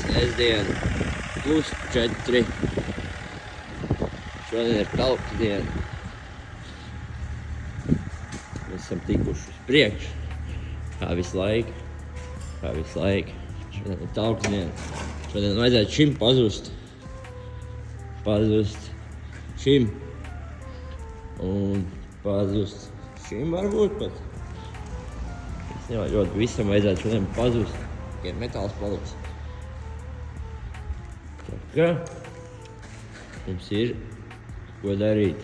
Sestdiena, +4. Šodien ir tauku diena. Mēs esam tikuši uz priekšu. Kā visu laiku. Šodien ir tauku diena. Šodien vajadzētu šim pazust. Šim. Un pazust šim varbūt pat. Es nevajadzētu, visam vajadzētu šodien pazust. Tikai metāls paliks. Tā kā mums ir ko darīt.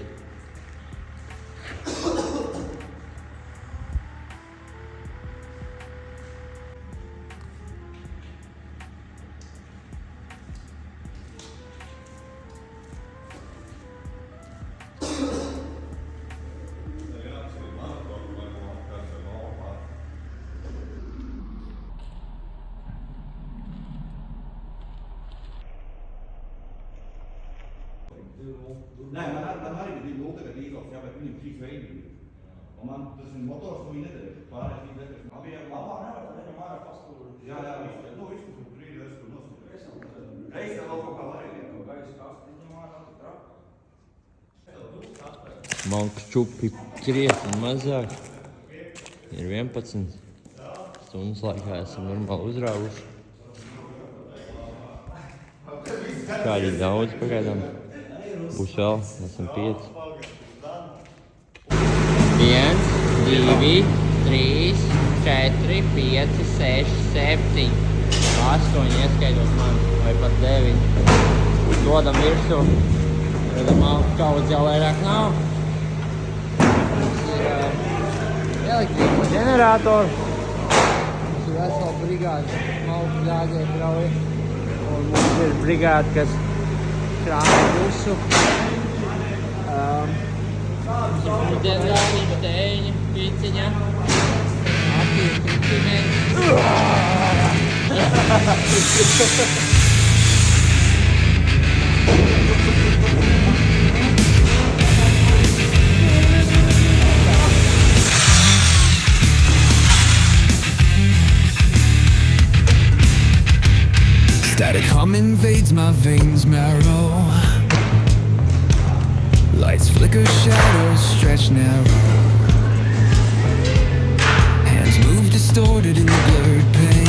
Nē, man arī bija 0 tagad īzos, jā, bet viņam šīs veidi bija. Un man tas ir motors, ko viņi nedēļ. Pārējais viņi nedēļ. Man bija labā, nevar, tad viņam ārā pastūru. Jā, viss, viss, kur brīdi es tur nosūtu. Reizē vēl kaut kā varēja. Gaisa kastu viņam ārā, traka. Malku čupi krietni mazāk. Ir 11 stundas laikā esam normāli uzrāvuši. Kādi daudz pagaidām. Būs vēl, esam 5. 1, 2, 3, 4, 5, 6, 7, 8, ieskaitot man, vai pat 9. Dodam virsū, redam malku kaudz jau vairāk nav. Mums ir elektrības ģenerators. Mums ir vesela brigāde, malku dāgie brauja. Un mums ir brigāde, kas krāmē visu. Diengalniņa, tēņa, pīciņa, apīja kriptimenti. Static hum invades my veins marrow. Lights flicker, shadows stretch narrow. Hands move distorted in the blurred pain.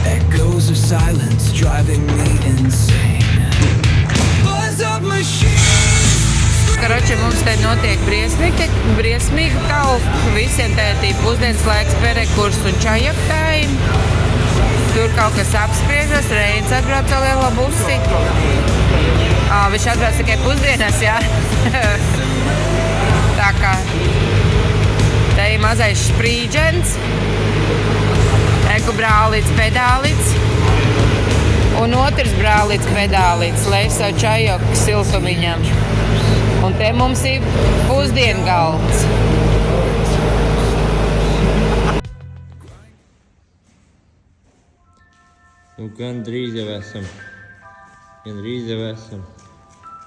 Echoes of silence driving me insane. Buzz of machines. Karoči, mums te notiek briesmīgi tauku. Visiem tētī pusdienas laiks perekurs un čajaptājiem. Tur kaut kas apspriežas, Reins atbrauc ar lielo busi. Viņš atbrauc tikai pusdienas, jā. Tā kā te ir mazais sprīdžens, eku brālīts, pedālīts un otrs brālīts, pedālīts, lai savu čajoku siltumiņam. Un te mums ir pusdiengalds. Nu, gandrīz jau esam.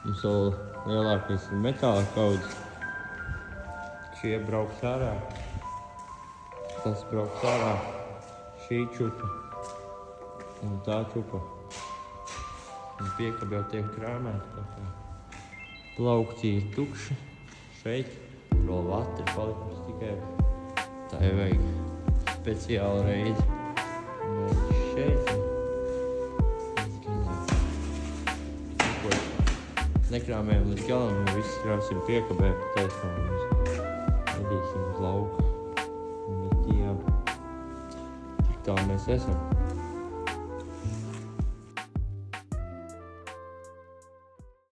Mums vēl lielākais ir metāla kaudzes. Šie brauks ārā. Tas brauks ārā. Šī čupa. Un tā čupa. Un piekab jau tiek krāmēta. Plaukti ir tukši. Šeit. Vēl vata ir palikusi tikai. Tā ir vajag speciāla reizi. Un šeit. Nekrāmējam līdz galam, un viss krāsim piekabē pa taisnām. Mēs nedīsim uz lauku. Bet jā, tik tā mēs esam.